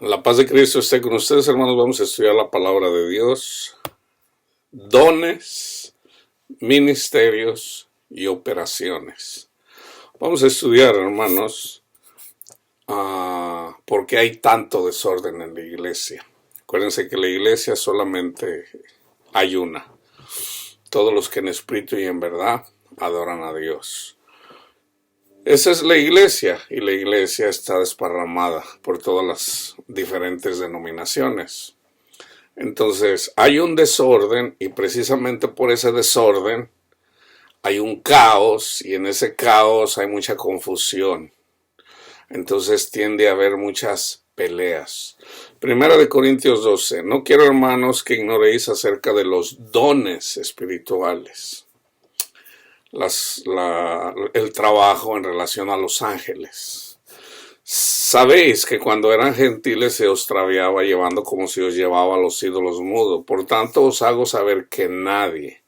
La paz de Cristo esté con ustedes, hermanos. Vamos a estudiar la palabra de Dios, dones, ministerios y operaciones. Vamos a estudiar, hermanos, por qué hay tanto desorden en la iglesia. Acuérdense que la iglesia solamente hay una. Todos los que en espíritu y en verdad adoran a Dios. Esa es la iglesia, y la iglesia está desparramada por todas las diferentes denominaciones. Entonces, hay un desorden, y precisamente por ese desorden hay un caos, y en ese caos hay mucha confusión. Entonces tiende a haber muchas peleas. Primera de Corintios 12. No quiero, hermanos, que ignoréis acerca de los dones espirituales. El trabajo en relación a los ángeles. Sabéis que cuando eran gentiles se os traviaba llevando como si os llevaba a los ídolos mudos. Por tanto os hago saber que nadie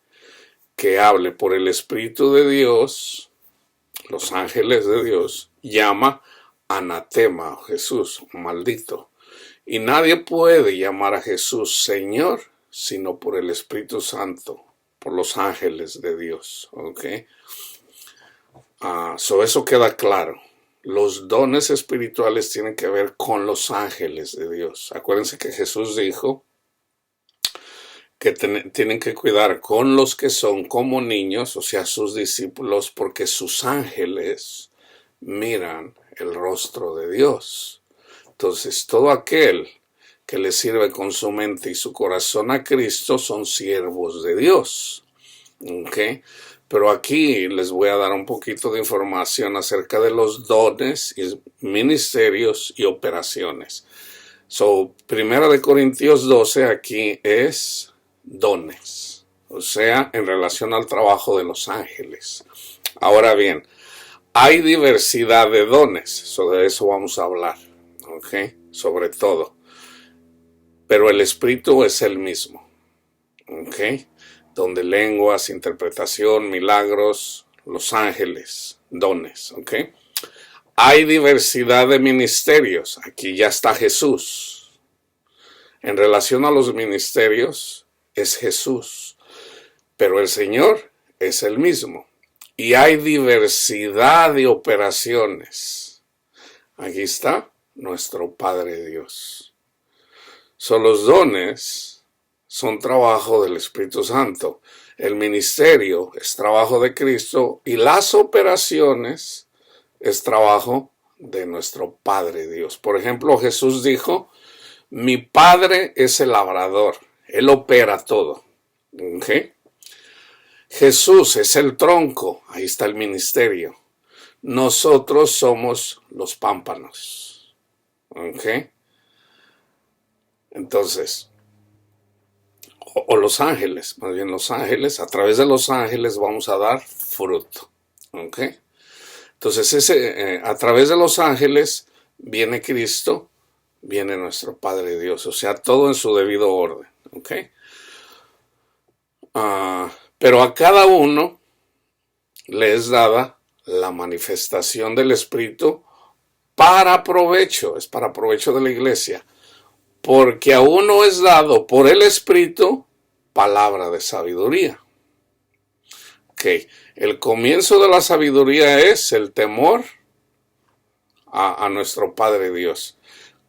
que hable por el Espíritu de Dios, los ángeles de Dios, llama anatema a Jesús, maldito. Y nadie puede llamar a Jesús Señor sino por el Espíritu Santo, por los ángeles de Dios. ¿Ok? Eso queda claro. Los dones espirituales tienen que ver con los ángeles de Dios. Acuérdense que Jesús dijo que tienen que cuidar con los que son como niños, o sea, sus discípulos, porque sus ángeles miran el rostro de Dios. Entonces, todo aquel que le sirve con su mente y su corazón a Cristo son siervos de Dios. ¿Okay? Pero aquí les voy a dar un poquito de información acerca de los dones, ministerios y operaciones. Primera de Corintios 12 aquí es dones, o sea, en relación al trabajo de los ángeles. Ahora bien, hay diversidad de dones, de eso vamos a hablar, ¿ok? Sobre todo. Pero el espíritu es el mismo, ¿ok? Donde lenguas, interpretación, milagros, los ángeles, dones, ¿ok? Hay diversidad de ministerios, aquí ya está Jesús. En relación a los ministerios, es Jesús, pero el Señor es el mismo. Y hay diversidad de operaciones. Aquí está nuestro Padre Dios. Los dones son trabajo del Espíritu Santo. El ministerio es trabajo de Cristo y las operaciones es trabajo de nuestro Padre Dios. Por ejemplo, Jesús dijo, mi Padre es el labrador. Él opera todo. ¿Okay? Jesús es el tronco. Ahí está el ministerio. Nosotros somos los pámpanos. ¿Okay? Entonces, o los ángeles, más bien los ángeles, a través de los ángeles vamos a dar fruto. ¿Ok? Entonces, a través de los ángeles viene Cristo, viene nuestro Padre Dios, o sea, todo en su debido orden. ¿Ok? Pero a cada uno le es dada la manifestación del Espíritu para provecho, es para provecho de la iglesia. Porque a uno es dado por el Espíritu palabra de sabiduría. Okay. El comienzo de la sabiduría es el temor a nuestro Padre Dios.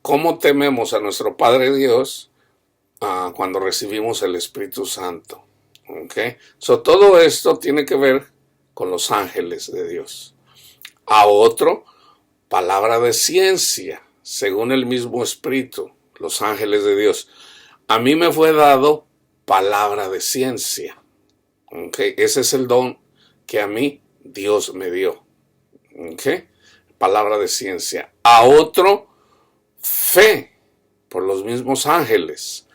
¿Cómo tememos a nuestro Padre Dios? Cuando recibimos el Espíritu Santo. Okay. Todo esto tiene que ver con los ángeles de Dios. A otro, palabra de ciencia, según el mismo Espíritu. Los ángeles de Dios. A mí me fue dado palabra de ciencia. ¿Okay? Ese es el don que a mí Dios me dio. ¿Okay? Palabra de ciencia. A otro, fe por los mismos ángeles.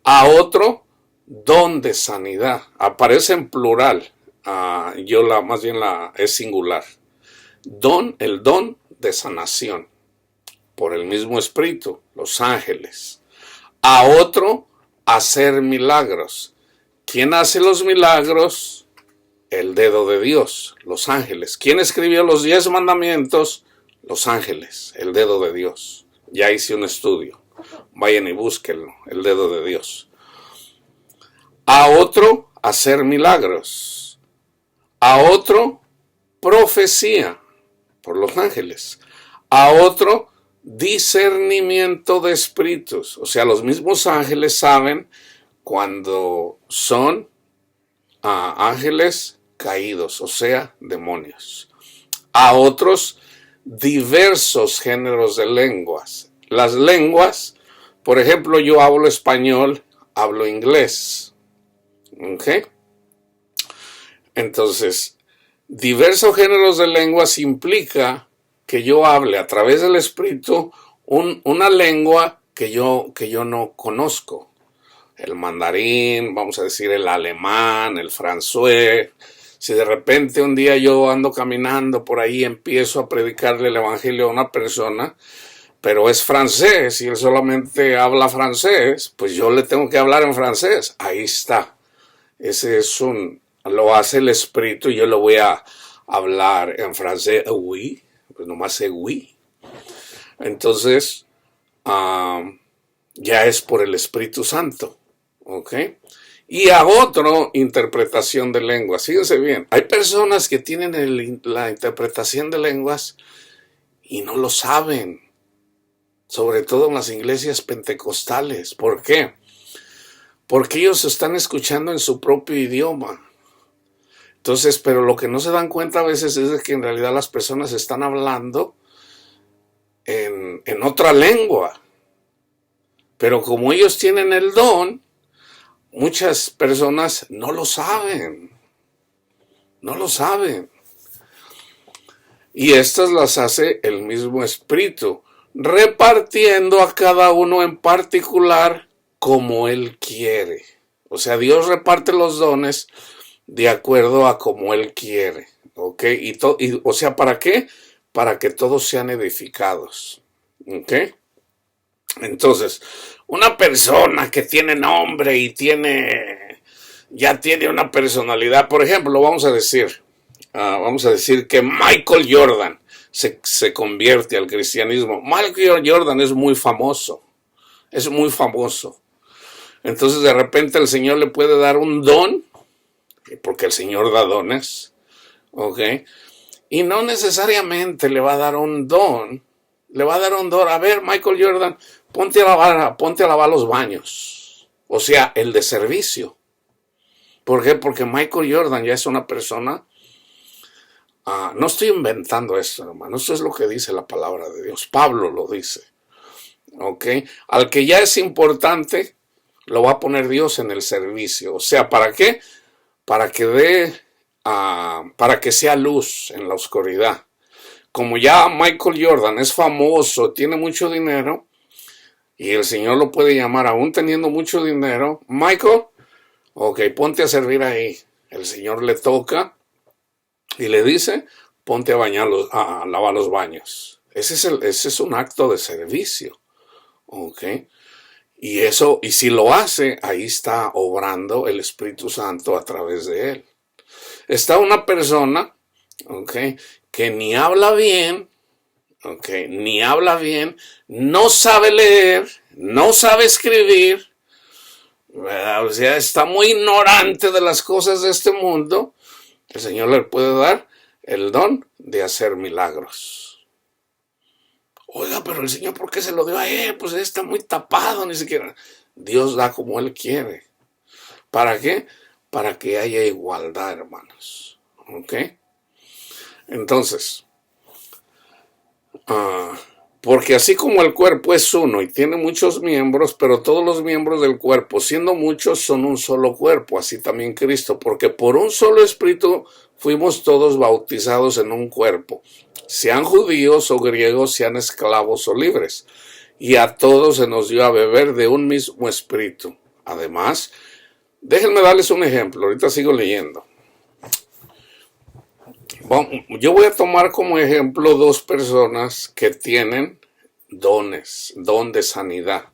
A otro, don de sanidad. Aparece en plural. Más bien es singular. El don de sanación. Por el mismo Espíritu, los ángeles. A otro, hacer milagros. ¿Quién hace los milagros? El dedo de Dios, los ángeles. ¿Quién escribió los 10 mandamientos? Los ángeles, el dedo de Dios. Ya hice un estudio. vayan y búsquenlo, el dedo de Dios. A otro, hacer milagros. A otro, profecía por los ángeles. A otro, discernimiento de espíritus. O sea, los mismos ángeles saben cuando son ángeles caídos, o sea, demonios. A otros, diversos géneros de lenguas. Las lenguas, por ejemplo, yo hablo español, hablo inglés. ¿Ok? Entonces, diversos géneros de lenguas implica que yo hable a través del Espíritu una lengua que yo no conozco. El mandarín, vamos a decir el alemán, el francés. Si de repente un día yo ando caminando por ahí y empiezo a predicarle el evangelio a una persona, pero es francés y él solamente habla francés, pues yo le tengo que hablar en francés. Ahí está. Ese lo hace el Espíritu y yo lo voy a hablar en francés. Oui, pues nomás sé oui. Entonces, ya es por el Espíritu Santo. ¿Ok? Y a otro, interpretación de lenguas. Fíjense bien, hay personas que tienen la interpretación de lenguas y no lo saben. Sobre todo en las iglesias pentecostales. ¿Por qué? Porque ellos están escuchando en su propio idioma. Entonces, pero lo que no se dan cuenta a veces es de que en realidad las personas están hablando en otra lengua. Pero como ellos tienen el don, muchas personas no lo saben. No lo saben. Y estas las hace el mismo Espíritu, repartiendo a cada uno en particular como Él quiere. O sea, Dios reparte los dones de acuerdo a como Él quiere. ¿Ok? O sea, ¿para qué? Para que todos sean edificados. ¿Ok? Entonces, una persona que tiene nombre y ya tiene una personalidad, por ejemplo, vamos a decir que Michael Jordan se convierte al cristianismo. Michael Jordan es muy famoso. Es muy famoso. Entonces de repente el Señor le puede dar un don, porque el Señor da dones, ¿ok? Y no necesariamente le va a dar un don. Le va a dar un don. A ver, Michael Jordan, ponte a lavar los baños. O sea, el de servicio. ¿Por qué? Porque Michael Jordan ya es una persona. No estoy inventando esto, hermano. Esto es lo que dice la palabra de Dios. Pablo lo dice. ¿Ok? Al que ya es importante, lo va a poner Dios en el servicio. O sea, ¿para qué? Para que sea luz en la oscuridad. Como ya Michael Jordan es famoso, tiene mucho dinero, y el Señor lo puede llamar aún teniendo mucho dinero. Michael, ok, ponte a servir ahí. El Señor le toca y le dice, ponte a lavar los baños. Ese es un acto de servicio. Ok. Y si lo hace, ahí está obrando el Espíritu Santo a través de él. Está una persona, ok, que ni habla bien, no sabe leer, no sabe escribir, ¿verdad? O sea, está muy ignorante de las cosas de este mundo. El Señor le puede dar el don de hacer milagros. Oiga, pero el Señor, ¿por qué se lo dio a él? Pues él está muy tapado, ni siquiera. Dios da como Él quiere. ¿Para qué? Para que haya igualdad, hermanos. ¿Ok? Entonces, porque así como el cuerpo es uno y tiene muchos miembros, pero todos los miembros del cuerpo, siendo muchos, son un solo cuerpo, así también Cristo, porque por un solo Espíritu fuimos todos bautizados en un cuerpo, sean judíos o griegos, sean esclavos o libres, y a todos se nos dio a beber de un mismo Espíritu. Además, déjenme darles un ejemplo, ahorita sigo leyendo. Bueno, yo voy a tomar como ejemplo dos personas que tienen don de sanidad.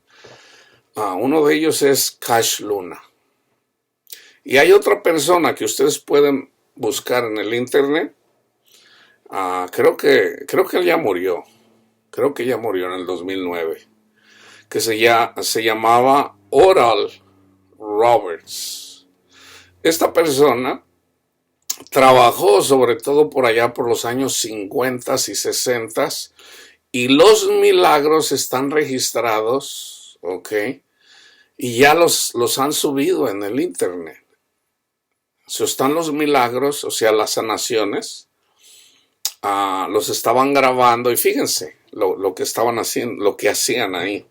Uno de ellos es Cash Luna. Y hay otra persona que ustedes pueden buscar en el internet. Creo que él ya murió. Creo que ya murió en el 2009. que se llamaba Oral Roberts. Esta persona trabajó sobre todo por allá por los años 50 y 60 y los milagros están registrados, ¿ok? Y ya los han subido en el internet. Están los milagros, o sea, las sanaciones, los estaban grabando y fíjense lo que estaban haciendo, lo que hacían ahí.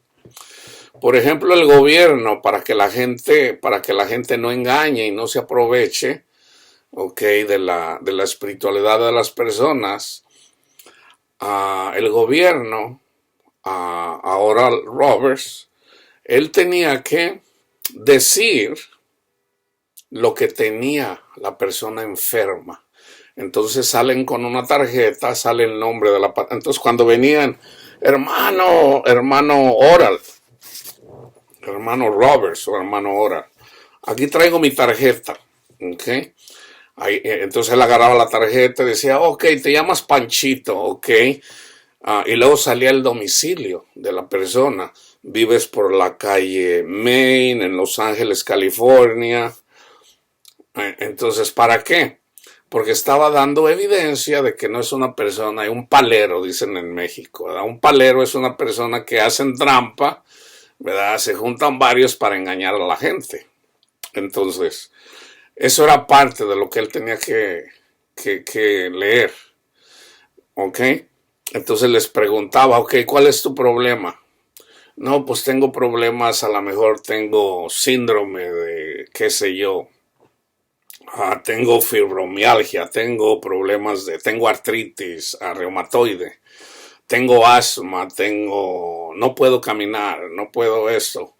Por ejemplo, el gobierno, para que la gente no engañe y no se aproveche, okay, de la espiritualidad de las personas, el gobierno, ahora Roberts, él tenía que decir lo que tenía la persona enferma. Entonces salen con una tarjeta, sale el nombre de la... Entonces cuando venían, hermano Oral, hermano Roberts o hermano Oral, aquí traigo mi tarjeta, ¿ok? Entonces él agarraba la tarjeta y decía, ok, te llamas Panchito, ok. Y luego salía el domicilio de la persona. Vives por la calle Maine, en Los Ángeles, California. Entonces, ¿para qué? Porque estaba dando evidencia de que no es una persona, es un palero, dicen en México, ¿verdad? Un palero es una persona que hacen trampa, ¿verdad? Se juntan varios para engañar a la gente. Entonces, eso era parte de lo que él tenía que leer, ¿ok? Entonces les preguntaba, ok, ¿cuál es tu problema? No, pues tengo problemas, a lo mejor tengo síndrome de, qué sé yo, tengo fibromialgia, tengo problemas tengo artritis reumatoide, tengo asma, no puedo caminar, no puedo esto.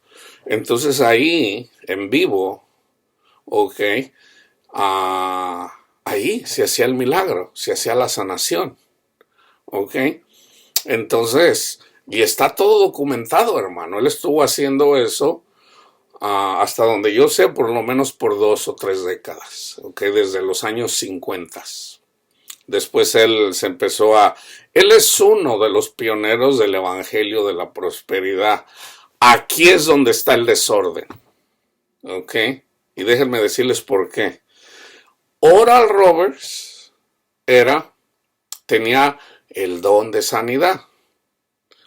Entonces ahí, en vivo, ok, ahí se hacía el milagro, se hacía la sanación, ok. Entonces, y está todo documentado, hermano. Él estuvo haciendo eso hasta donde yo sé, por lo menos por 2 o 3 décadas, ok, desde los años 50. Después él se empezó él es uno de los pioneros del evangelio de la prosperidad. Aquí es donde está el desorden, ok, y déjenme decirles por qué. Oral Roberts tenía el don de sanidad,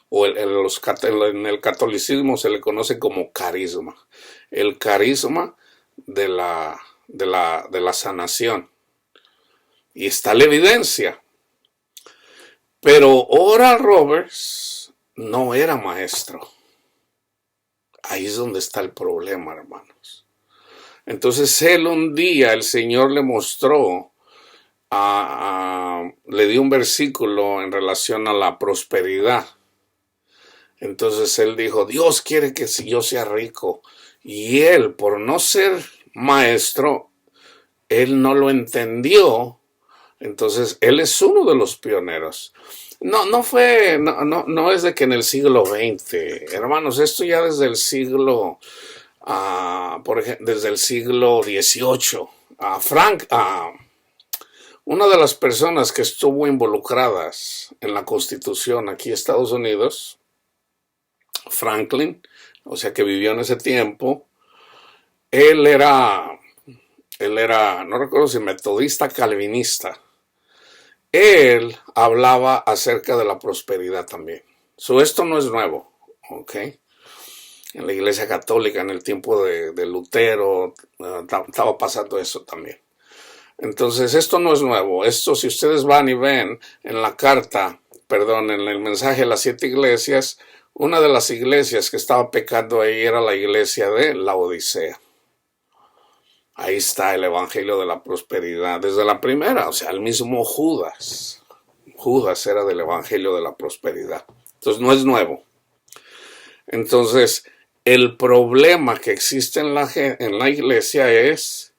o en el catolicismo se le conoce como carisma, el carisma de la sanación. Y está la evidencia. Pero Oral Roberts no era maestro. Ahí es donde está el problema, hermanos. Entonces él un día, el Señor le mostró, le dio un versículo en relación a la prosperidad. Entonces él dijo, Dios quiere que yo sea rico. Y él, por no ser maestro, él no lo entendió. Entonces él es uno de los pioneros. No es de que en el siglo XX, hermanos, esto ya desde el siglo, por ejemplo, desde el siglo XVIII. Una de las personas que estuvo involucradas en la Constitución aquí en Estados Unidos, Franklin, o sea que vivió en ese tiempo, él era, no recuerdo si metodista, calvinista. Él hablaba acerca de la prosperidad también. Esto no es nuevo, ¿ok? En la Iglesia Católica, en el tiempo de Lutero, estaba pasando eso también. Entonces, esto no es nuevo. Esto, si ustedes van y ven en la carta, en el mensaje de las 7 iglesias, una de las iglesias que estaba pecando ahí era la iglesia de Laodicea. Ahí está el evangelio de la prosperidad desde la primera, o sea, el mismo Judas. Judas era del evangelio de la prosperidad. Entonces no es nuevo. Entonces, el problema que existe en la iglesia es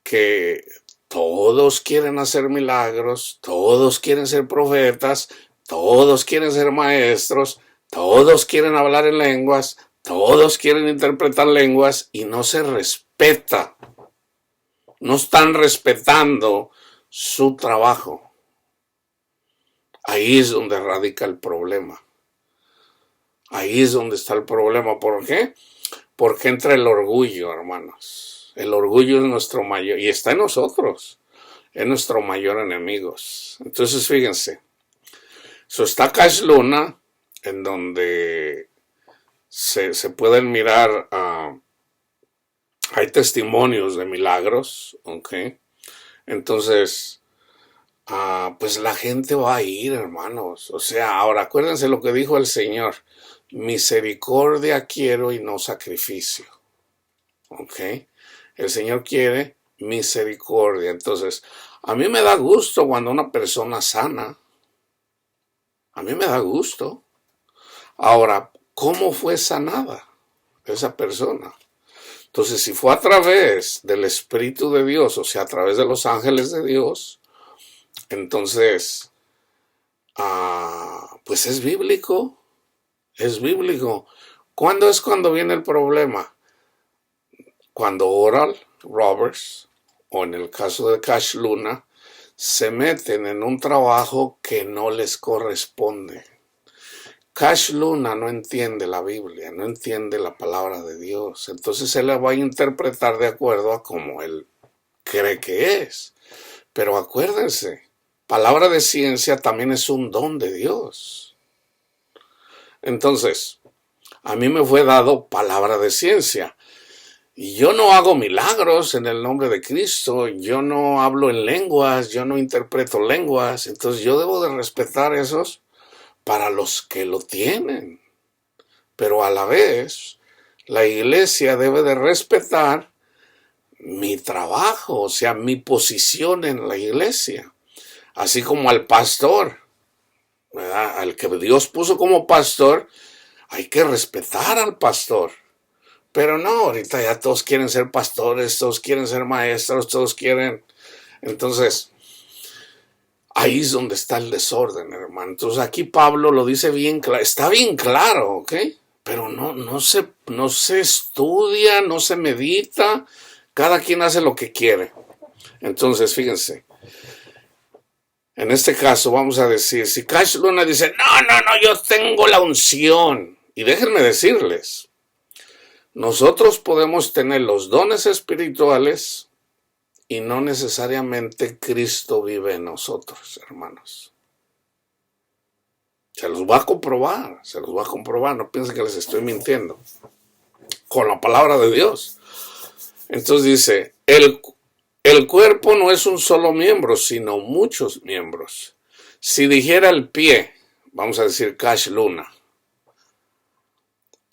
que todos quieren hacer milagros, todos quieren ser profetas, todos quieren ser maestros, todos quieren hablar en lenguas, todos quieren interpretar lenguas y no se respeta. No están respetando su trabajo. Ahí es donde radica el problema. Ahí es donde está el problema. ¿Por qué? Porque entra el orgullo, hermanos. El orgullo es nuestro mayor, y está en nosotros, es nuestro mayor enemigo. Entonces, fíjense, está Cash Luna, en donde se pueden mirar, hay testimonios de milagros, ¿ok? Entonces, pues la gente va a ir, hermanos. O sea, ahora acuérdense lo que dijo el Señor: misericordia quiero y no sacrificio. ¿Ok? El Señor quiere misericordia. Entonces, a mí me da gusto cuando una persona sana. A mí me da gusto. Ahora, ¿cómo fue sanada esa persona? Entonces, si fue a través del Espíritu de Dios, o sea, a través de los ángeles de Dios, entonces, pues es bíblico. Es bíblico. ¿Cuándo es cuando viene el problema? Cuando Oral Roberts, o en el caso de Cash Luna, se meten en un trabajo que no les corresponde. Cash Luna no entiende la Biblia, no entiende la palabra de Dios. Entonces él la va a interpretar de acuerdo a como él cree que es. Pero acuérdense, palabra de ciencia también es un don de Dios. Entonces, a mí me fue dado palabra de ciencia. Y yo no hago milagros en el nombre de Cristo, yo no hablo en lenguas, yo no interpreto lenguas. Entonces yo debo de respetar esos para los que lo tienen. Pero a la vez, la iglesia debe de respetar mi trabajo, o sea, mi posición en la iglesia. Así como al pastor, ¿verdad? Al que Dios puso como pastor, hay que respetar al pastor. Pero no, ahorita ya todos quieren ser pastores, todos quieren ser maestros, todos quieren. Entonces, ahí es donde está el desorden, hermano. Entonces aquí Pablo lo dice bien claro, está bien claro, ¿ok? Pero no se estudia, no se medita, cada quien hace lo que quiere. Entonces, fíjense, en este caso vamos a decir, si Cash Luna dice, no, yo tengo la unción. Y déjenme decirles, nosotros podemos tener los dones espirituales y no necesariamente Cristo vive en nosotros, hermanos. Se los va a comprobar, no piensen que les estoy mintiendo. Con la palabra de Dios. Entonces dice, el cuerpo no es un solo miembro, sino muchos miembros. Si dijera el pie, vamos a decir Cash Luna,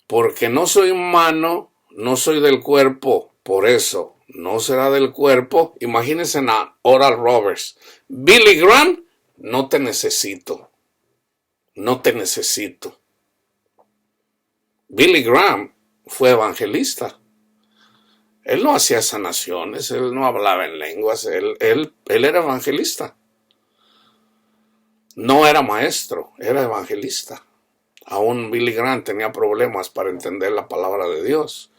porque no soy mano, no soy del cuerpo, por eso no será del cuerpo. Imagínense a Oral Roberts. Billy Graham, no te necesito. Billy Graham fue evangelista. Él no hacía sanaciones, él no hablaba en lenguas, él era evangelista. No era maestro, era evangelista. Aún Billy Graham tenía problemas para entender la palabra de Dios.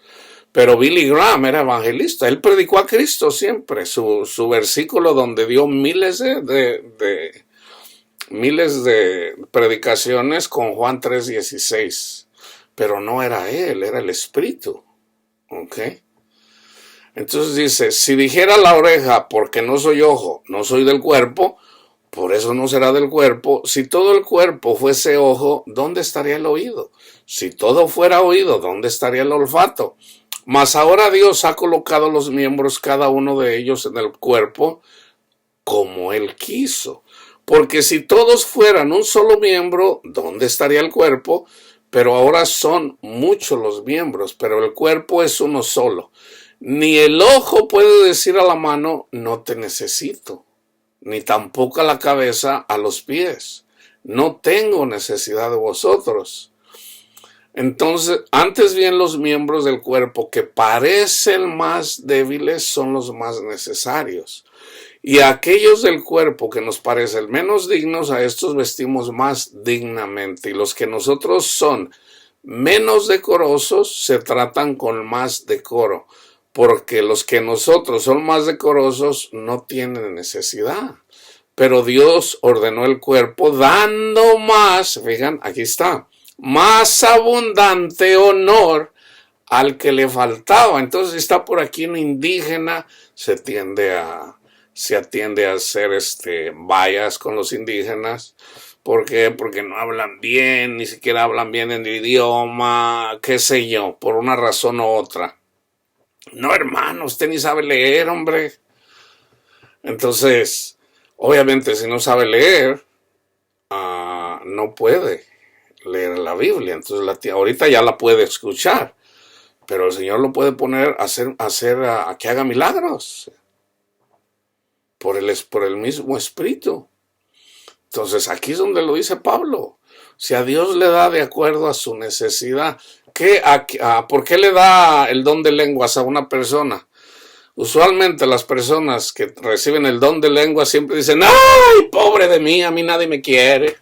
Pero Billy Graham era evangelista. Él predicó a Cristo siempre. Su versículo donde dio miles de predicaciones con Juan 3:16. Pero no era él, era el Espíritu. ¿Ok? Entonces dice, si dijera la oreja, porque no soy ojo, no soy del cuerpo, por eso no será del cuerpo. Si todo el cuerpo fuese ojo, ¿dónde estaría el oído? Si todo fuera oído, ¿dónde estaría el olfato? Mas ahora Dios ha colocado los miembros, cada uno de ellos, en el cuerpo, como Él quiso. Porque si todos fueran un solo miembro, ¿dónde estaría el cuerpo? Pero ahora son muchos los miembros, pero el cuerpo es uno solo. Ni el ojo puede decir a la mano, no te necesito, ni tampoco a la cabeza a los pies, no tengo necesidad de vosotros. Entonces, antes bien los miembros del cuerpo que parecen más débiles son los más necesarios. Y a aquellos del cuerpo que nos parecen menos dignos, a estos vestimos más dignamente. Y los que nosotros son menos decorosos, se tratan con más decoro. Porque los que nosotros son más decorosos no tienen necesidad. Pero Dios ordenó el cuerpo dando más, fíjense, aquí está, más abundante honor al que le faltaba. Entonces, si está por aquí un indígena, se atiende a hacer vallas con los indígenas. ¿Por qué? Porque no hablan bien, ni siquiera hablan bien en el idioma, qué sé yo, por una razón u otra. No, hermano, usted ni sabe leer, hombre. Entonces, obviamente, si no sabe leer, no puede leer la Biblia. Entonces, ahorita ya la puede escuchar, pero el Señor lo puede poner a a que haga milagros por el mismo Espíritu. Entonces, aquí es donde lo dice Pablo. Si a Dios le da de acuerdo a su necesidad, ¿por qué le da el don de lenguas a una persona? Usualmente las personas que reciben el don de lenguas siempre dicen, ¡ay, pobre de mí! A mí nadie me quiere.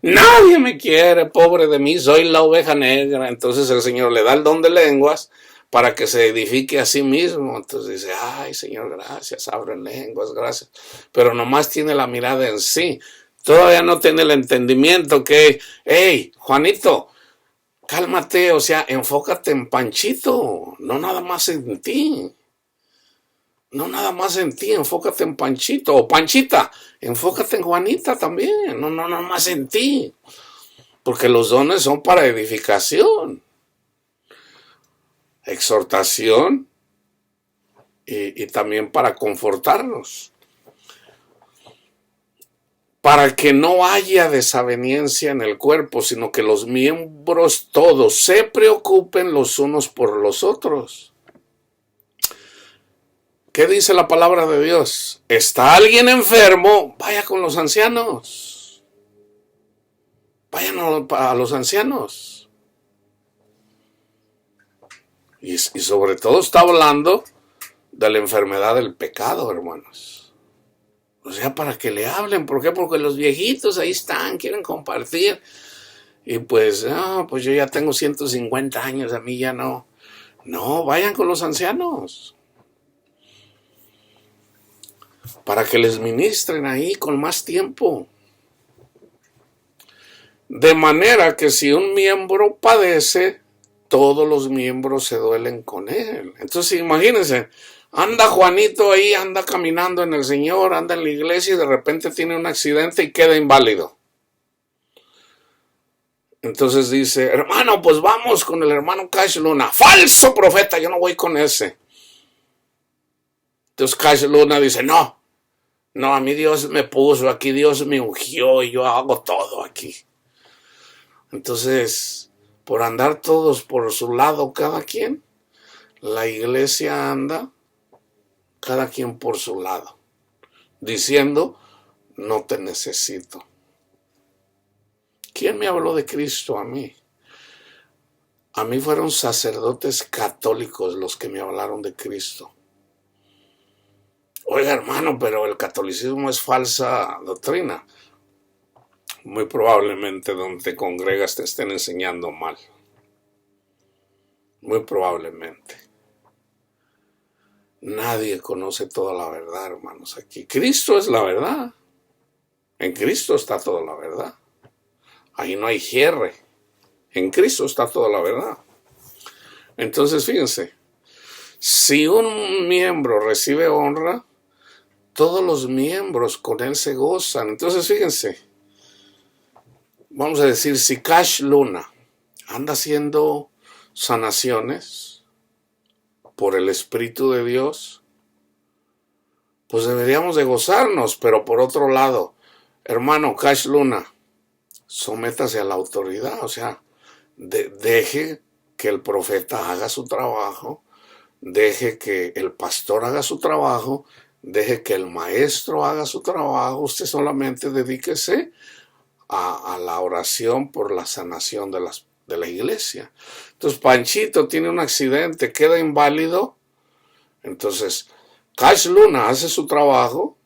Nadie me quiere, pobre de mí, soy la oveja negra. Entonces el Señor le da el don de lenguas para que se edifique a sí mismo. Entonces dice, ay, Señor, gracias, abren lenguas, gracias. Pero nomás tiene la mirada en sí. Todavía no tiene el entendimiento que, hey, Juanito, cálmate, o sea, enfócate en Panchito, no nada más en ti. No nada más en ti, enfócate en Panchito. O Panchita, enfócate en Juanita también. No nada más en ti. Porque los dones son para edificación, exhortación y también para confortarnos. Para que no haya desaveniencia en el cuerpo, sino que los miembros todos se preocupen los unos por los otros. ¿Qué dice la palabra de Dios? ¿Está alguien enfermo? Vaya con los ancianos. Vayan a los ancianos. Y sobre todo está hablando de la enfermedad del pecado, hermanos. O sea, para que le hablen. ¿Por qué? Porque los viejitos ahí están, quieren compartir. Y pues, pues yo ya tengo 150 años, a mí ya no. No, vayan con los ancianos. Para que les ministren ahí con más tiempo. De manera que si un miembro padece, todos los miembros se duelen con él. Entonces imagínense, anda Juanito ahí, anda caminando en el Señor, anda en la iglesia y de repente tiene un accidente y queda inválido. Entonces dice, hermano, pues vamos con el hermano Cash Luna. ¡Falso profeta! Yo no voy con ese. Entonces Cash Luna dice, no, a mí Dios me puso aquí, Dios me ungió y yo hago todo aquí. Entonces, por andar todos por su lado cada quien, la iglesia anda cada quien por su lado, diciendo, no te necesito. ¿Quién me habló de Cristo a mí? A mí fueron sacerdotes católicos los que me hablaron de Cristo. Oiga, hermano, pero el catolicismo es falsa doctrina. Muy probablemente donde te congregas te estén enseñando mal. Muy probablemente. Nadie conoce toda la verdad, hermanos, aquí. Cristo es la verdad. En Cristo está toda la verdad. Ahí no hay cierre. En Cristo está toda la verdad. Entonces, fíjense, si un miembro recibe honra, todos los miembros con él se gozan. Entonces, fíjense, vamos a decir, si Cash Luna anda haciendo sanaciones por el Espíritu de Dios, pues deberíamos de gozarnos. Pero por otro lado, hermano Cash Luna, sométase a la autoridad, o sea, deje que el profeta haga su trabajo, deje que el pastor haga su trabajo, deje que el maestro haga su trabajo. Usted solamente dedíquese a la oración por la sanación de la iglesia. Entonces Panchito tiene un accidente, queda inválido. Entonces Cash Luna hace su trabajo,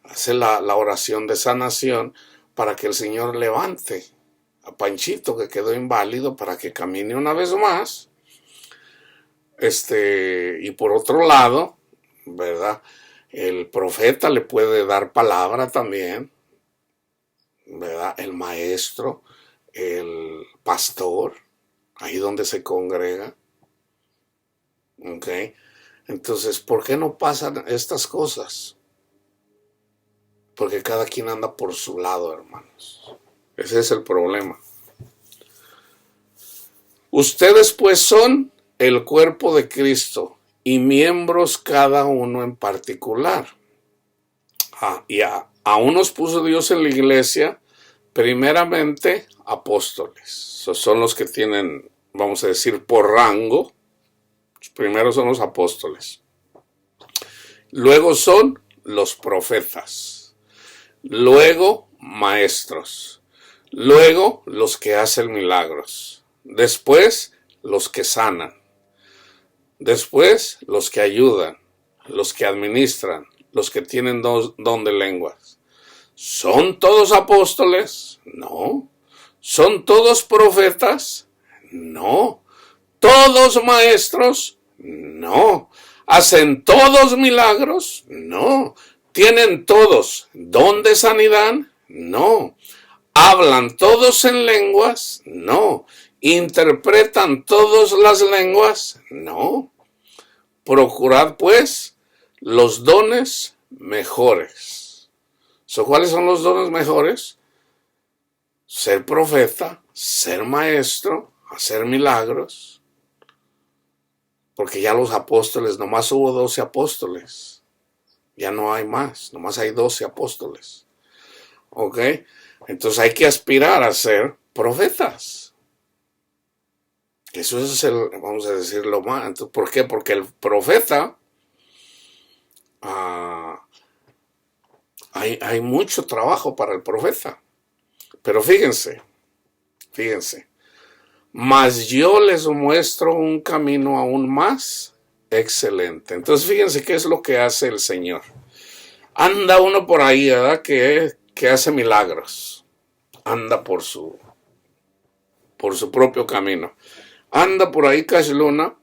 hace la oración de sanación para que el Señor levante a Panchito que quedó inválido para que camine una vez más. Y por otro lado, ¿verdad? El profeta le puede dar palabra también, ¿verdad? El maestro, el pastor, ahí donde se congrega. ¿Ok? Entonces, ¿por qué no pasan estas cosas? Porque cada quien anda por su lado, hermanos. Ese es el problema. Ustedes pues son el cuerpo de Cristo y miembros cada uno en particular. A unos puso Dios en la iglesia, primeramente apóstoles. Esos son los que tienen, vamos a decir, por rango. Los primeros son los apóstoles. Luego son los profetas. Luego maestros. Luego los que hacen milagros. Después los que sanan. Después los que ayudan. Los que administran. Los que tienen don de lenguas. ¿Son todos apóstoles? No. ¿Son todos profetas? No. ¿Todos maestros? No. ¿Hacen todos milagros? No. ¿Tienen todos don de sanidad? No. ¿Hablan todos en lenguas? No. ¿Interpretan todas las lenguas? No. Procurad pues los dones mejores. ¿Cuáles son los dones mejores? Ser profeta, ser maestro, hacer milagros. Porque ya los apóstoles, nomás hubo 12 apóstoles. Ya no hay más, nomás hay 12 apóstoles. ¿Ok? Entonces hay que aspirar a ser profetas. Eso es vamos a decirlo más. Entonces, ¿por qué? Porque el profeta, hay mucho trabajo para el profeta. Pero fíjense. Mas yo les muestro un camino aún más excelente. Entonces fíjense qué es lo que hace el Señor. Anda uno por ahí, ¿verdad? Que hace milagros. Anda por su propio camino. Anda por ahí Cash Luna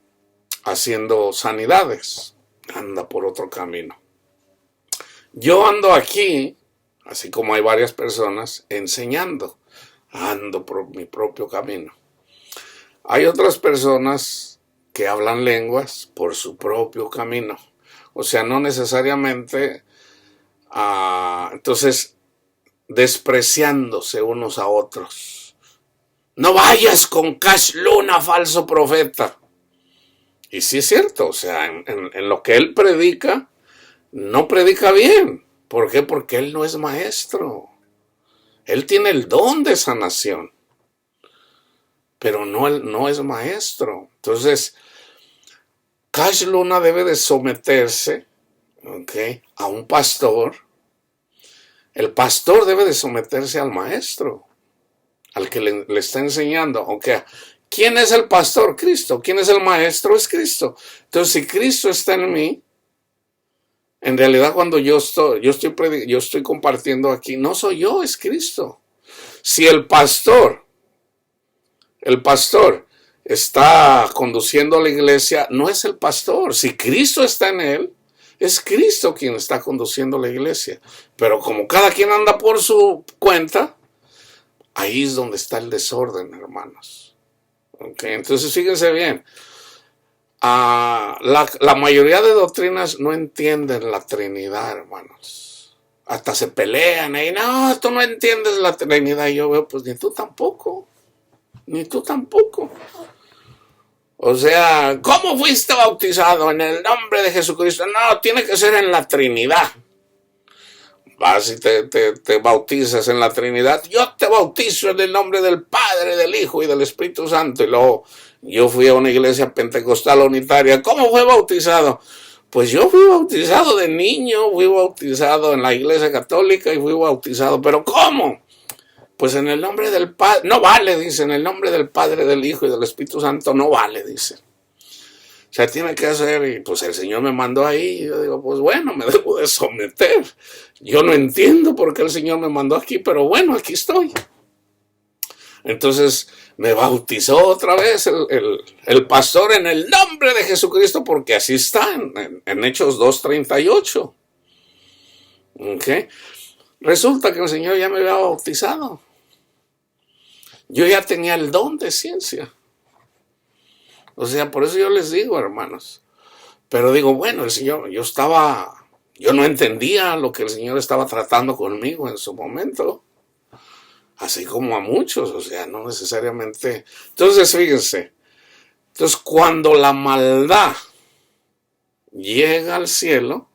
haciendo sanidades. Anda por otro camino. Yo ando aquí, así como hay varias personas, enseñando. Ando por mi propio camino. Hay otras personas que hablan lenguas por su propio camino. O sea, no necesariamente, entonces, despreciándose unos a otros. No vayas con Cash Luna, falso profeta. Y sí es cierto, o sea, en lo que él predica, no predica bien. ¿Por qué? Porque él no es maestro. Él tiene el don de sanación, pero no es maestro. Entonces, Cash Luna debe de someterse, ¿okay?, a un pastor. El pastor debe de someterse al maestro, al que le está enseñando. Okay. ¿Quién es el pastor? Cristo. ¿Quién es el maestro? Es Cristo. Entonces, si Cristo está en mí, en realidad cuando yo estoy compartiendo aquí, no soy yo, es Cristo. Si el pastor está conduciendo a la iglesia, no es el pastor. Si Cristo está en él, es Cristo quien está conduciendo la iglesia. Pero como cada quien anda por su cuenta, ahí es donde está el desorden, hermanos. Okay, entonces fíjense bien. La mayoría de doctrinas no entienden la Trinidad, hermanos. Hasta se pelean ahí. No, tú no entiendes la Trinidad. Y yo veo, pues ni tú tampoco. O sea, ¿cómo fuiste bautizado? En el nombre de Jesucristo. No, tiene que ser en la Trinidad. Vas y te bautizas en la Trinidad. Yo te bautizo en el nombre del Padre, del Hijo y del Espíritu Santo. Y luego yo fui a una iglesia pentecostal unitaria. ¿Cómo fue bautizado? Pues yo fui bautizado de niño, fui bautizado en la iglesia católica y fui bautizado. ¿Pero cómo? Pues en el nombre del Padre. No vale, dice, en el nombre del Padre, del Hijo y del Espíritu Santo no vale, dice. O sea, tiene que hacer, y pues el Señor me mandó ahí, y yo digo, pues bueno, me debo de someter. Yo no entiendo por qué el Señor me mandó aquí, pero bueno, aquí estoy. Entonces me bautizó otra vez el pastor en el nombre de Jesucristo, porque así está en Hechos 2:38. ¿Okay? Resulta que el Señor ya me había bautizado. Yo ya tenía el don de ciencia. O sea, por eso yo les digo, hermanos. Pero digo, bueno, el Señor, yo no entendía lo que el Señor estaba tratando conmigo en su momento. Así como a muchos, o sea, no necesariamente. Entonces, fíjense. Entonces, cuando la maldad llega al cielo,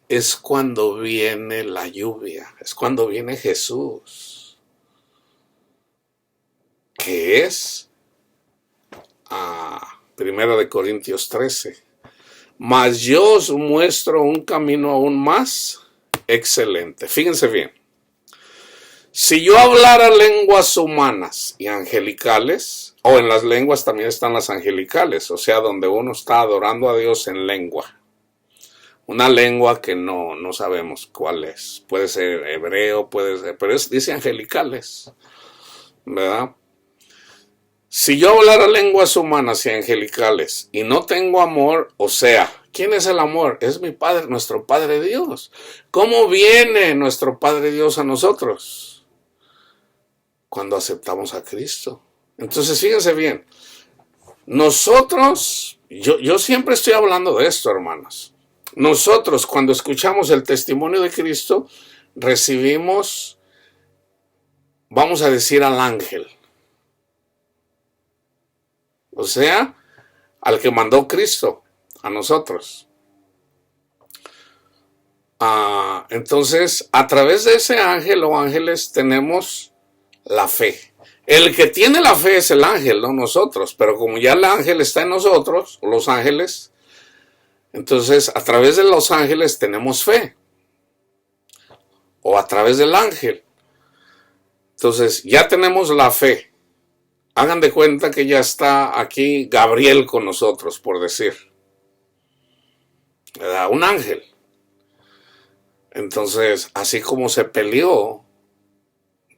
es cuando viene la lluvia, es cuando viene Jesús, que es 1 Corintios 13. Mas yo os muestro un camino aún más excelente. Fíjense bien. Si yo hablara lenguas humanas y angelicales, o en las lenguas también están las angelicales, o sea, donde uno está adorando a Dios en lengua. Una lengua que no sabemos cuál es. Puede ser hebreo, puede ser, pero dice angelicales, ¿verdad? Si yo hablara lenguas humanas y angelicales y no tengo amor, o sea, ¿quién es el amor? Es mi Padre, nuestro Padre Dios. ¿Cómo viene nuestro Padre Dios a nosotros? Cuando aceptamos a Cristo. Entonces, fíjense bien, nosotros, yo siempre estoy hablando de esto, hermanos. Nosotros, cuando escuchamos el testimonio de Cristo, recibimos, vamos a decir, al ángel. O sea, al que mandó Cristo a nosotros. Entonces, a través de ese ángel o ángeles tenemos la fe. El que tiene la fe es el ángel, no nosotros. Pero como ya el ángel está en nosotros, o los ángeles, entonces a través de los ángeles tenemos fe. O a través del ángel. Entonces ya tenemos la fe. Hagan de cuenta que ya está aquí Gabriel con nosotros, por decir. ¿Verdad? Un ángel. Entonces, así como se peleó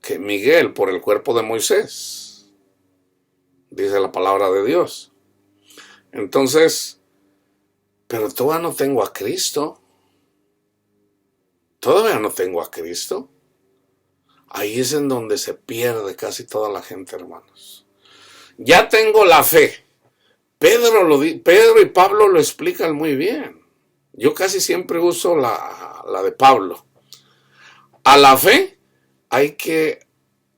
que Miguel por el cuerpo de Moisés, dice la palabra de Dios. Entonces, pero todavía no tengo a Cristo. Todavía no tengo a Cristo. Ahí es en donde se pierde casi toda la gente, hermanos. Ya tengo la fe. Pedro y Pablo lo explican muy bien. Yo casi siempre uso la de Pablo. A la fe hay que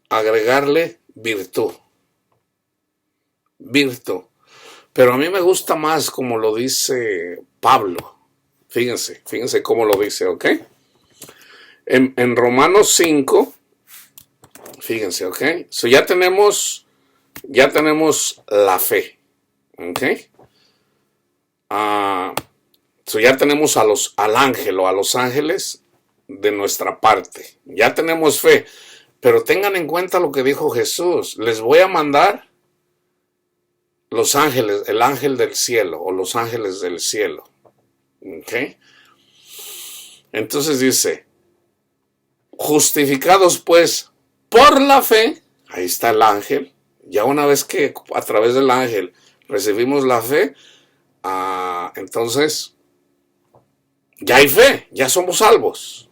agregarle virtud. Virtud. Pero a mí me gusta más como lo dice Pablo. Fíjense cómo lo dice, ¿ok? En Romanos 5, fíjense, ¿ok? So ya tenemos la fe, ¿ok? So ya tenemos al ángel o a los ángeles de nuestra parte. Ya tenemos fe. Pero tengan en cuenta lo que dijo Jesús. Les voy a mandar los ángeles, el ángel del cielo o los ángeles del cielo. ¿Ok? Entonces dice, justificados pues por la fe, ahí está el ángel. Ya una vez que a través del ángel recibimos la fe, entonces ya hay fe, ya somos salvos.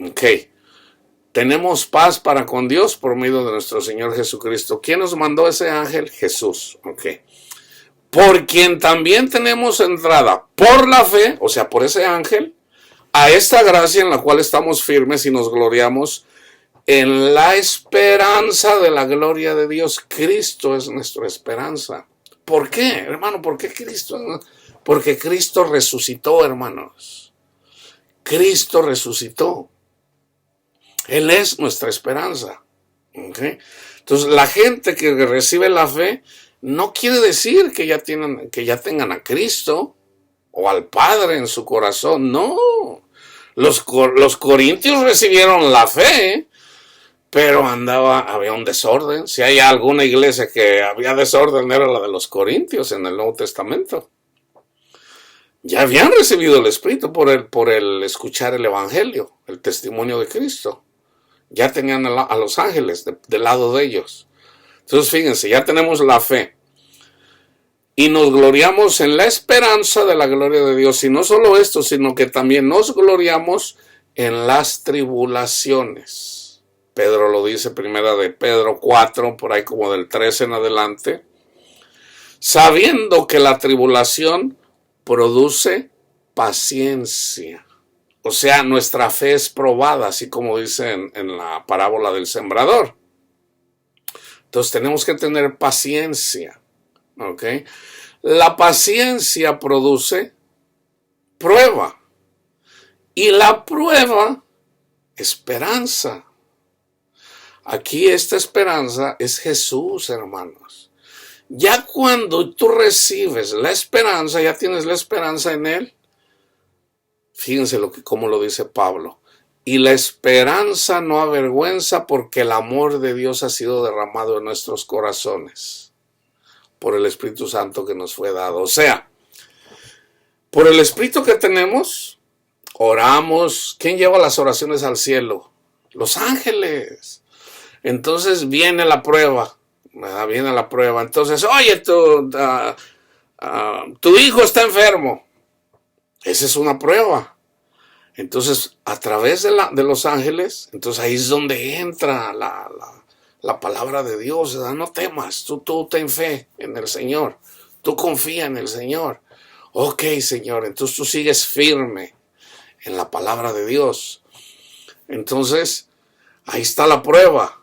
Ok. Tenemos paz para con Dios por medio de nuestro Señor Jesucristo. ¿Quién nos mandó ese ángel? Jesús. Ok. Por quien también tenemos entrada por la fe, o sea, por ese ángel, a esta gracia en la cual estamos firmes y nos gloriamos en la esperanza de la gloria de Dios. Cristo es nuestra esperanza. ¿Por qué, hermano? ¿Por qué Cristo? Porque Cristo resucitó, hermanos. Cristo resucitó. Él es nuestra esperanza. ¿Okay? Entonces, la gente que recibe la fe no quiere decir que ya tengan a Cristo o al Padre en su corazón. No. Los corintios recibieron la fe, pero había un desorden. Si hay alguna iglesia que había desorden, era la de los corintios en el Nuevo Testamento. Ya habían recibido el Espíritu por el escuchar el Evangelio, el testimonio de Cristo. Ya tenían a los ángeles del lado de ellos. Entonces, fíjense, ya tenemos la fe. Y nos gloriamos en la esperanza de la gloria de Dios. Y no solo esto, sino que también nos gloriamos en las tribulaciones. Pedro lo dice, primera de Pedro 4, por ahí como del 13 en adelante. Sabiendo que la tribulación produce paciencia. O sea, nuestra fe es probada, así como dice en la parábola del sembrador. Entonces tenemos que tener paciencia. ¿Ok? La paciencia produce prueba. Y la prueba, esperanza. Aquí esta esperanza es Jesús, hermanos. Ya cuando tú recibes la esperanza, ya tienes la esperanza en Él. Fíjense cómo lo dice Pablo. Y la esperanza no avergüenza porque el amor de Dios ha sido derramado en nuestros corazones por el Espíritu Santo que nos fue dado. O sea, por el Espíritu que tenemos, oramos. ¿Quién lleva las oraciones al cielo? Los ángeles. Entonces viene la prueba. Viene la prueba. Entonces, oye, tu hijo está enfermo. Esa es una prueba. Entonces, a través de los ángeles, entonces ahí es donde entra la palabra de Dios. No temas, tú ten fe en el Señor. Tú confía en el Señor. Ok, Señor, entonces tú sigues firme en la palabra de Dios. Entonces, ahí está la prueba.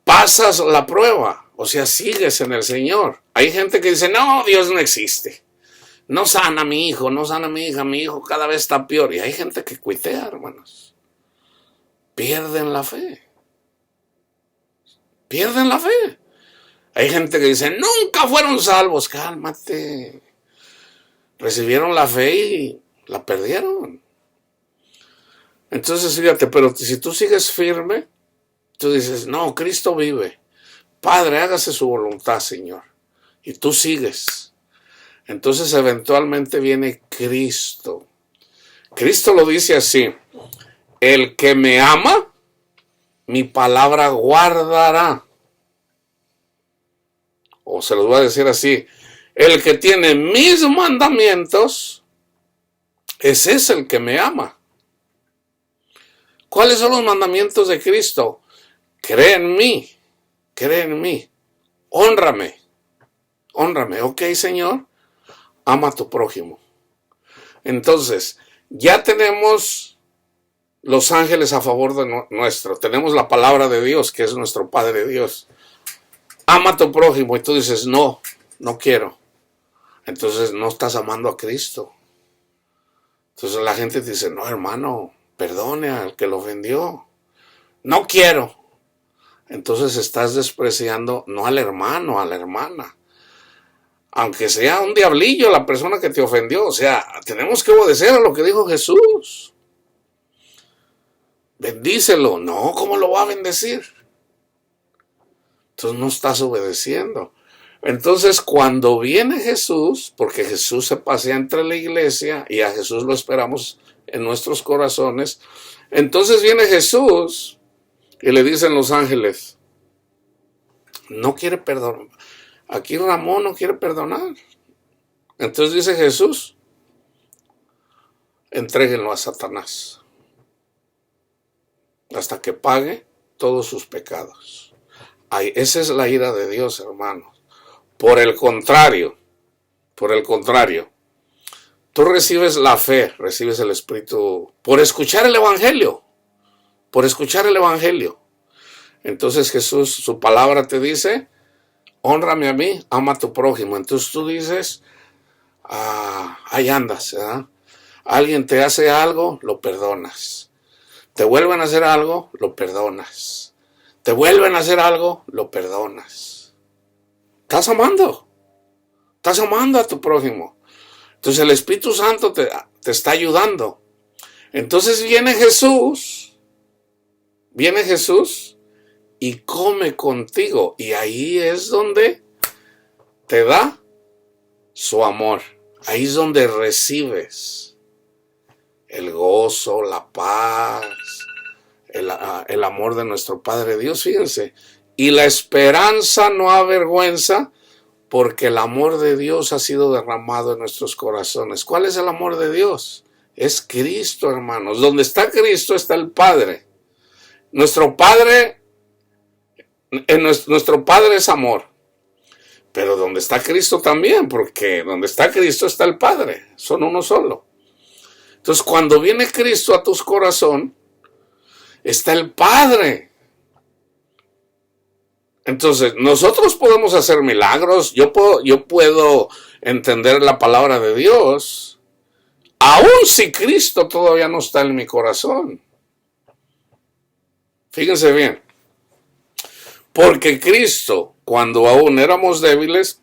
Pasas la prueba, o sea, sigues en el Señor. Hay gente que dice, no, Dios no existe. No sana a mi hijo, no sana a mi hija, mi hijo cada vez está peor. Y hay gente que cuitea, hermanos. Pierden la fe. Pierden la fe. Hay gente que dice, nunca fueron salvos. Cálmate. Recibieron la fe y la perdieron. Entonces, fíjate, pero si tú sigues firme, tú dices, no, Cristo vive. Padre, hágase su voluntad, Señor. Y tú sigues. Entonces eventualmente viene Cristo. Cristo lo dice así: el que me ama, mi palabra guardará. O se los voy a decir así: el que tiene mis mandamientos, ese es el que me ama. ¿Cuáles son los mandamientos de Cristo? Cree en mí, hónrame. Ok, Señor. Ama a tu prójimo. Entonces, ya tenemos los ángeles a favor de nuestro. Tenemos la palabra de Dios, que es nuestro Padre Dios. Ama a tu prójimo. Y tú dices, no quiero. Entonces, no estás amando a Cristo. Entonces, la gente te dice, no, hermano, perdone al que lo ofendió. No quiero. Entonces, estás despreciando no al hermano, a la hermana. Aunque sea un diablillo la persona que te ofendió. O sea, tenemos que obedecer a lo que dijo Jesús. Bendícelo. No, ¿cómo lo va a bendecir? Entonces no estás obedeciendo. Entonces cuando viene Jesús, porque Jesús se pasea entre la iglesia y a Jesús lo esperamos en nuestros corazones, entonces viene Jesús y le dicen los ángeles, no quiere perdonar. Aquí Ramón no quiere perdonar. Entonces dice Jesús, entréguenlo a Satanás hasta que pague todos sus pecados. Ay, esa es la ira de Dios, hermanos. Por el contrario, tú recibes la fe, recibes el Espíritu por escuchar el Evangelio. Entonces Jesús, su palabra te dice, hónrame a mí, ama a tu prójimo. Entonces tú dices, ahí andas, ¿verdad? Alguien te hace algo, lo perdonas. Te vuelven a hacer algo, lo perdonas. Te vuelven a hacer algo, lo perdonas. Estás amando a tu prójimo. Entonces el Espíritu Santo te está ayudando. Entonces viene Jesús y come contigo. Y ahí es donde te da su amor. Ahí es donde recibes el gozo, la paz, el amor de nuestro Padre Dios. Fíjense. Y la esperanza no avergüenza, porque el amor de Dios ha sido derramado en nuestros corazones. ¿Cuál es el amor de Dios? Es Cristo, hermanos. Donde está Cristo está el Padre. Nuestro Padre, nuestro Padre es amor. Pero donde está Cristo también, porque donde está Cristo está el Padre, son uno solo. Entonces cuando viene Cristo a tu corazón, está el Padre. Entonces nosotros podemos hacer milagros, yo puedo entender la palabra de Dios, aun si Cristo todavía no está en mi corazón. Fíjense bien, porque Cristo, cuando aún éramos débiles,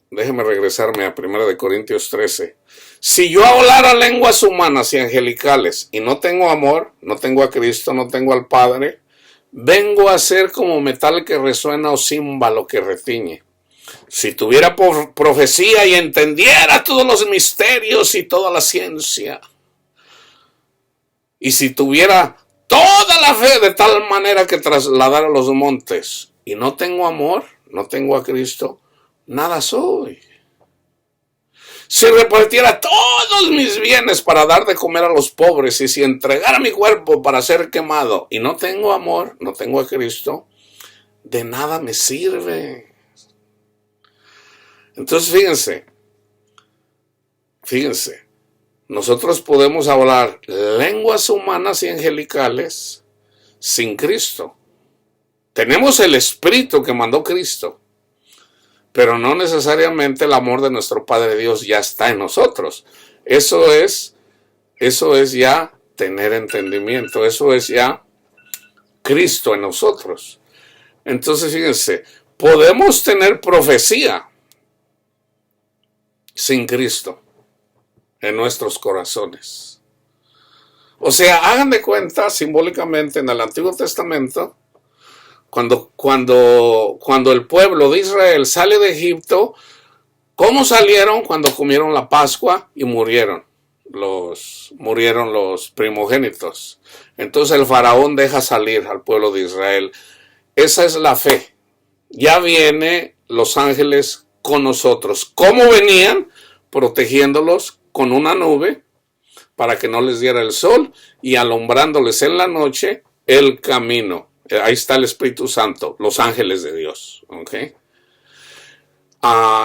déjeme regresarme a 1 Corintios 13. Si yo hablara lenguas humanas y angelicales y no tengo amor, no tengo a Cristo, no tengo al Padre, vengo a ser como metal que resuena o címbalo que retiñe. Si tuviera profecía y entendiera todos los misterios y toda la ciencia, y si tuviera toda la fe de tal manera que trasladara los montes, y no tengo amor, no tengo a Cristo, nada soy. Si repartiera todos mis bienes para dar de comer a los pobres, y si entregara mi cuerpo para ser quemado, y no tengo amor, no tengo a Cristo, de nada me sirve. Entonces fíjense, nosotros podemos hablar lenguas humanas y angelicales sin Cristo. Tenemos el Espíritu que mandó Cristo, pero no necesariamente el amor de nuestro Padre Dios ya está en nosotros. Eso es ya tener entendimiento, eso es ya Cristo en nosotros. Entonces fíjense, podemos tener profecía sin Cristo en nuestros corazones. O sea, hagan de cuenta simbólicamente en el Antiguo Testamento, cuando el pueblo de Israel sale de Egipto, ¿cómo salieron? Cuando comieron la Pascua y murieron los primogénitos. Entonces el faraón deja salir al pueblo de Israel. Esa es la fe. Ya viene los ángeles con nosotros. ¿Cómo venían? Protegiéndolos con una nube para que no les diera el sol y alumbrándoles en la noche el camino. Ahí está el Espíritu Santo, los ángeles de Dios. ¿Okay?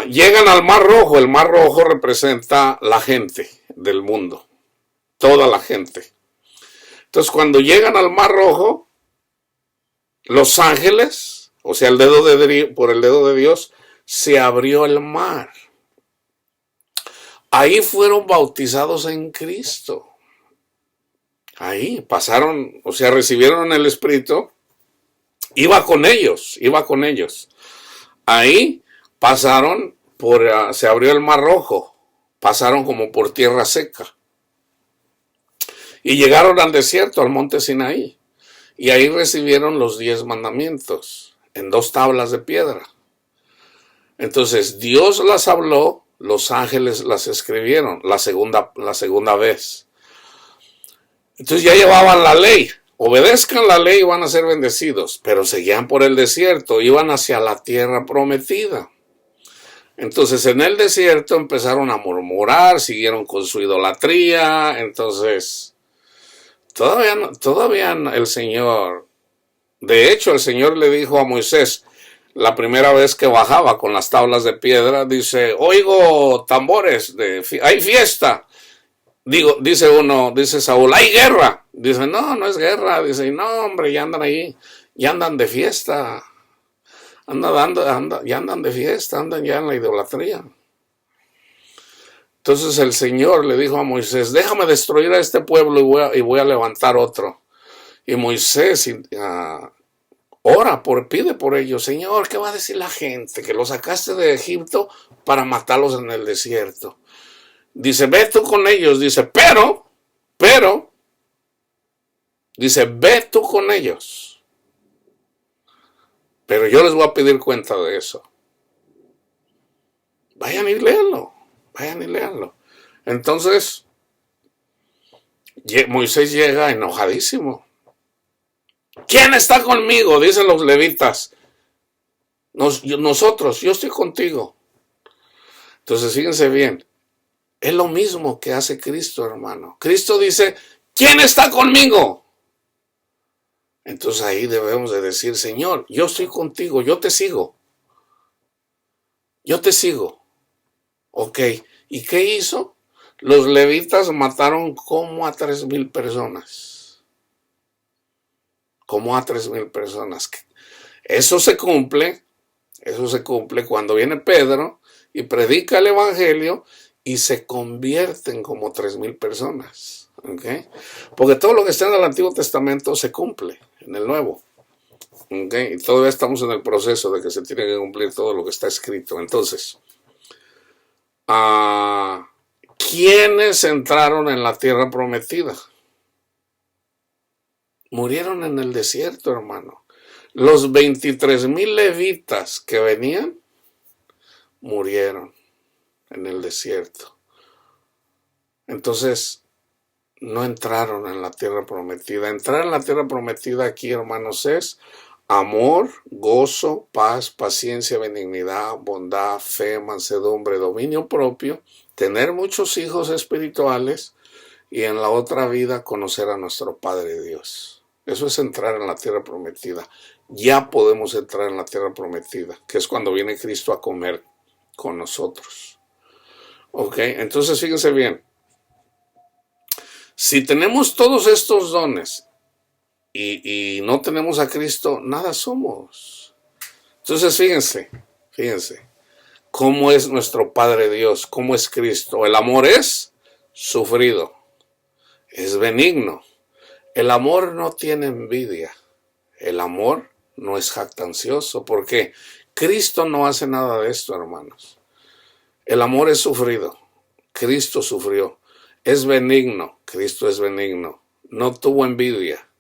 Llegan al Mar Rojo. El Mar Rojo representa la gente del mundo, toda la gente. Entonces cuando llegan al Mar Rojo, los ángeles, o sea, por el dedo de Dios, se abrió el mar. Ahí fueron bautizados en Cristo. Ahí pasaron, o sea, recibieron el Espíritu. Iba con ellos. Ahí pasaron se abrió el Mar Rojo. Pasaron como por tierra seca. Y llegaron al desierto, al monte Sinaí. Y ahí recibieron los 10 mandamientos en 2 tablas de piedra. Entonces Dios las habló, los ángeles las escribieron la segunda vez. Entonces ya llevaban la ley. Obedezcan la ley y van a ser bendecidos. Pero seguían por el desierto, iban hacia la tierra prometida. Entonces en el desierto empezaron a murmurar, siguieron con su idolatría. Entonces todavía el Señor, de hecho el Señor le dijo a Moisés, la primera vez que bajaba con las tablas de piedra, dice, oigo tambores, hay fiesta. Dice Saúl, hay guerra. Dice, no es guerra. Dice, no, hombre, ya andan ahí, ya andan de fiesta. Ya andan de fiesta, andan ya en la idolatría. Entonces el Señor le dijo a Moisés, déjame destruir a este pueblo y voy a levantar otro. Y Moisés pide por ellos, Señor, ¿qué va a decir la gente? Que los sacaste de Egipto para matarlos en el desierto. Dice, ve tú con ellos. Dice, pero, dice, ve tú con ellos. Pero yo les voy a pedir cuenta de eso. Vayan y léanlo. Entonces, Moisés llega enojadísimo. ¿Quién está conmigo? Dicen los levitas. Nosotros, yo estoy contigo. Entonces, fíjense bien. Es lo mismo que hace Cristo, hermano. Cristo dice, ¿quién está conmigo? Entonces ahí debemos de decir, Señor, yo estoy contigo, yo te sigo. Yo te sigo. Ok. ¿Y qué hizo? Los levitas mataron como a 3,000 personas. Como a 3,000 personas. Eso se cumple cuando viene Pedro y predica el evangelio y se convierten como 3,000 personas. ¿Okay? Porque todo lo que está en el Antiguo Testamento se cumple en el Nuevo. ¿Okay? Y todavía estamos en el proceso de que se tiene que cumplir todo lo que está escrito. Entonces, ¿quiénes entraron en la tierra prometida? Murieron en el desierto, hermano. Los 23,000 levitas que venían murieron en el desierto. Entonces, no entraron en la tierra prometida. Entrar en la tierra prometida aquí, hermanos, es amor, gozo, paz, paciencia, benignidad, bondad, fe, mansedumbre, dominio propio, tener muchos hijos espirituales y en la otra vida conocer a nuestro Padre Dios. Eso es entrar en la tierra prometida. Ya podemos entrar en la tierra prometida, que es cuando viene Cristo a comer con nosotros. Ok, entonces fíjense bien. Si tenemos todos estos dones y no tenemos a Cristo, nada somos. Entonces fíjense, cómo es nuestro Padre Dios, cómo es Cristo. El amor es sufrido, es benigno. El amor no tiene envidia. El amor no es jactancioso, porque Cristo no hace nada de esto, hermanos. El amor es sufrido. Cristo sufrió. Es benigno. Cristo es benigno. No tuvo envidia.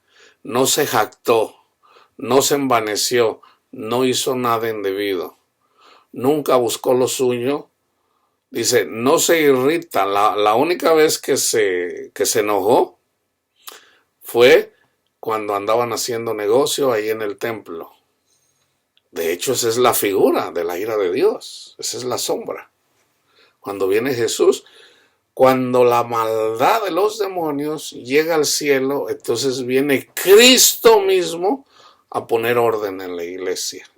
No se jactó. No se envaneció. No hizo nada indebido. Nunca buscó lo suyo. Dice, no se irrita. La única vez que se enojó fue cuando andaban haciendo negocio ahí en el templo. De hecho, esa es la figura de la ira de Dios. Esa es la sombra. Cuando viene Jesús, cuando la maldad de los demonios llega al cielo, entonces viene Cristo mismo a poner orden en la iglesia.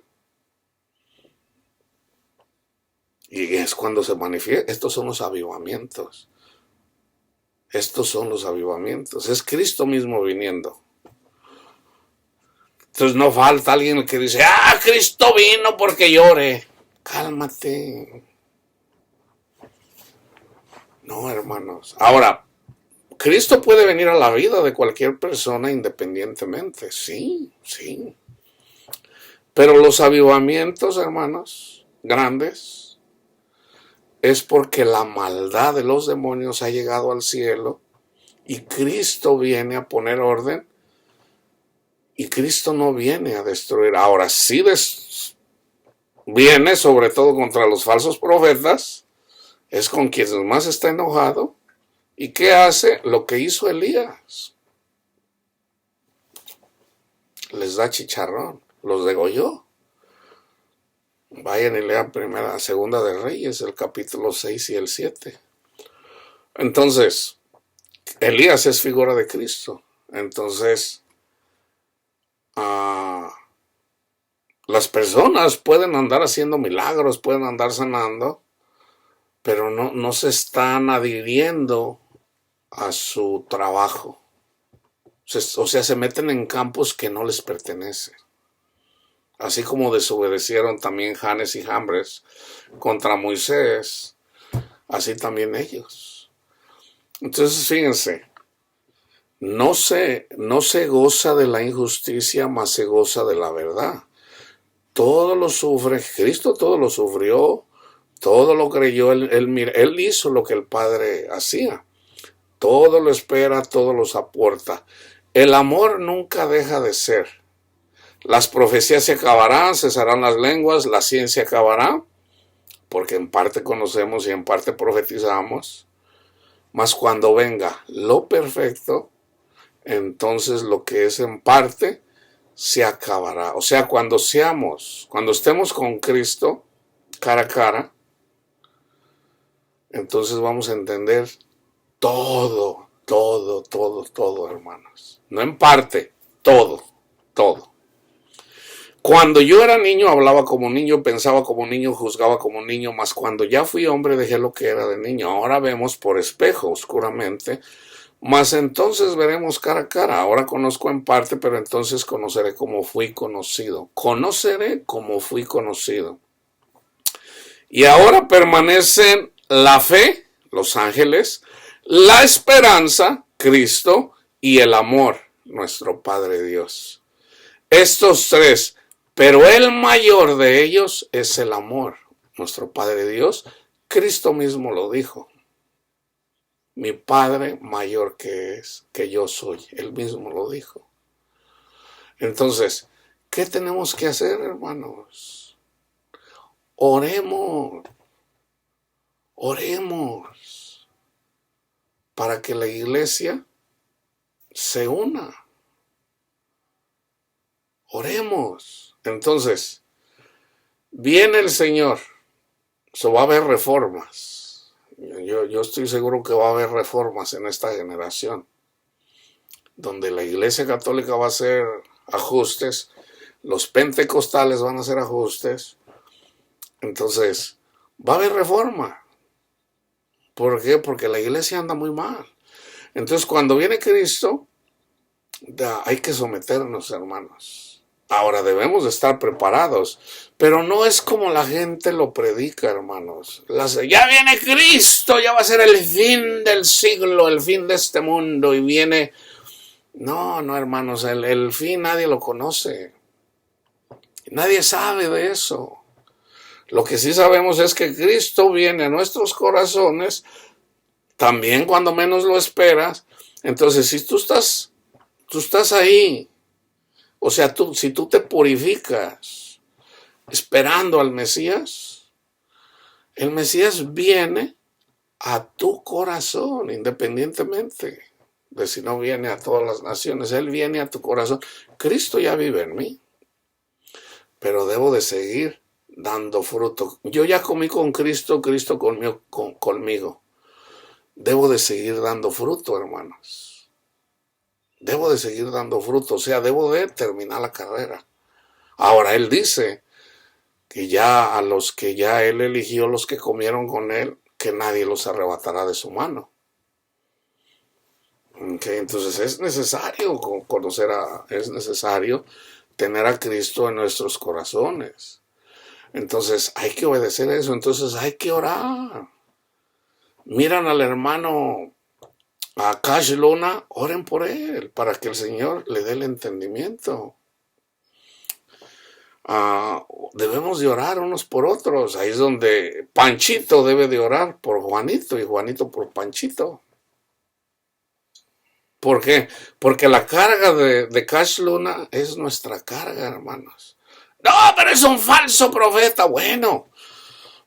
Y es cuando se manifiesta. Estos son los avivamientos. Estos son los avivamientos. Es Cristo mismo viniendo. Entonces no falta alguien que dice, Cristo vino porque llore. Cálmate. No, hermanos. Ahora, Cristo puede venir a la vida de cualquier persona independientemente. Sí. Pero los avivamientos, hermanos, grandes, es porque la maldad de los demonios ha llegado al cielo y Cristo viene a poner orden. Y Cristo no viene a destruir. Ahora sí viene sobre todo contra los falsos profetas. Es con quienes más está enojado. ¿Y qué hace? Lo que hizo Elías. Les da chicharrón. Los degolló. Vayan y lean Segunda de Reyes, el capítulo 6 y el 7. Entonces, Elías es figura de Cristo. Entonces, las personas pueden andar haciendo milagros, pueden andar sanando, pero no se están adhiriendo a su trabajo. O sea, se meten en campos que no les pertenecen. Así como desobedecieron también Janes y Jambres contra Moisés, así también ellos. Entonces, fíjense, no se goza de la injusticia, mas se goza de la verdad. Todo lo sufre, Cristo todo lo sufrió, todo lo creyó, él hizo lo que el Padre hacía. Todo lo espera, todo lo soporta. El amor nunca deja de ser. Las profecías se acabarán, cesarán las lenguas, la ciencia acabará, porque en parte conocemos y en parte profetizamos. Mas cuando venga lo perfecto, entonces lo que es en parte se acabará. O sea, cuando estemos con Cristo cara a cara, entonces vamos a entender todo, hermanos. No en parte, todo. todo. Cuando yo era niño hablaba como niño, pensaba como niño, juzgaba como niño, mas cuando ya fui hombre dejé lo que era de niño. Ahora vemos por espejo oscuramente, mas entonces veremos cara a cara. Ahora conozco en parte, pero entonces conoceré como fui conocido. Conoceré como fui conocido. Y ahora permanecen la fe, los ángeles, la esperanza, Cristo, y el amor, nuestro Padre Dios. Estos tres, pero el mayor de ellos es el amor, nuestro Padre Dios. Cristo mismo lo dijo. Mi Padre mayor que es, que yo soy. Él mismo lo dijo. Entonces, ¿qué tenemos que hacer, hermanos? Oremos. Oremos para que la iglesia se una. Oremos. Entonces, viene el Señor. Va a haber reformas. Yo estoy seguro que va a haber reformas en esta generación, donde la Iglesia Católica va a hacer ajustes, los pentecostales van a hacer ajustes. Entonces, va a haber reforma. ¿Por qué? Porque la iglesia anda muy mal. Entonces, cuando viene Cristo, hay que someternos, hermanos. Ahora debemos de estar preparados, pero no es como la gente lo predica, hermanos. Ya viene Cristo, ya va a ser el fin del siglo, el fin de este mundo, y viene... No, hermanos, el fin nadie lo conoce. Nadie sabe de eso. Lo que sí sabemos es que Cristo viene a nuestros corazones también cuando menos lo esperas. Entonces, si tú estás ahí, o sea, si tú te purificas esperando al Mesías, el Mesías viene a tu corazón, independientemente de si no viene a todas las naciones. Él viene a tu corazón. Cristo ya vive en mí, pero debo de seguir dando fruto. Yo ya comí con Cristo, Cristo conmigo. Debo de seguir dando fruto, hermanos. Debo de seguir dando fruto, o sea, debo de terminar la carrera. Ahora, Él dice que ya a los que ya Él eligió, los que comieron con Él, que nadie los arrebatará de su mano. Okay, entonces es necesario es necesario tener a Cristo en nuestros corazones. Entonces hay que obedecer eso, entonces hay que orar. Miran al hermano a Cash Luna, oren por él, para que el Señor le dé el entendimiento. Debemos de orar unos por otros. Ahí es donde Panchito debe de orar por Juanito y Juanito por Panchito. ¿Por qué? Porque la carga de Cash Luna es nuestra carga, hermanos. No, pero es un falso profeta. Bueno,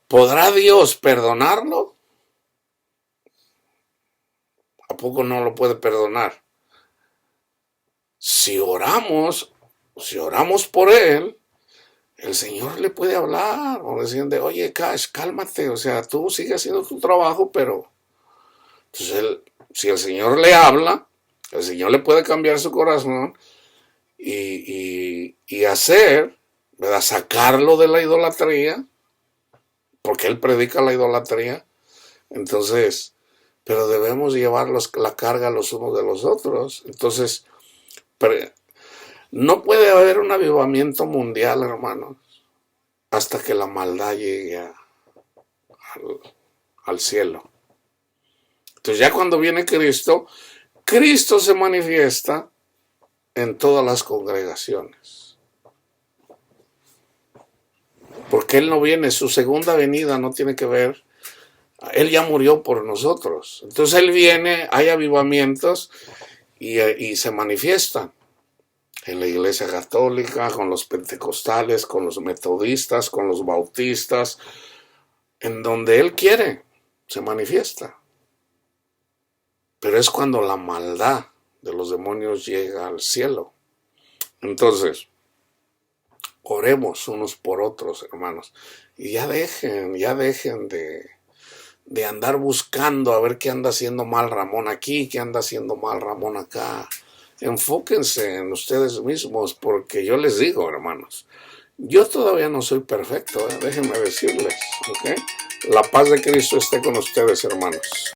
¿podrá Dios perdonarlo? ¿A poco no lo puede perdonar? Si oramos por él, el Señor le puede hablar o decirle, oye, Cash, cálmate, o sea, tú sigues haciendo tu trabajo, pero entonces si el Señor le habla, el Señor le puede cambiar su corazón y hacer, ¿verdad? Sacarlo de la idolatría, porque él predica la idolatría. Entonces, pero debemos llevar la carga los unos de los otros. Entonces, no puede haber un avivamiento mundial, hermanos, hasta que la maldad llegue al cielo. Entonces, ya cuando viene Cristo, Cristo se manifiesta en todas las congregaciones. Porque Él no viene, su segunda venida no tiene que ver. Él ya murió por nosotros. Entonces Él viene, hay avivamientos y se manifiestan en la iglesia católica, con los pentecostales, con los metodistas, con los bautistas, en donde Él quiere, se manifiesta. Pero es cuando la maldad de los demonios llega al cielo. Entonces, oremos unos por otros, hermanos, y ya dejen de andar buscando a ver qué anda haciendo mal Ramón aquí, qué anda haciendo mal Ramón acá. Enfóquense en ustedes mismos, porque yo les digo, hermanos, yo todavía no soy perfecto, déjenme decirles, ¿ok? La paz de Cristo esté con ustedes, hermanos.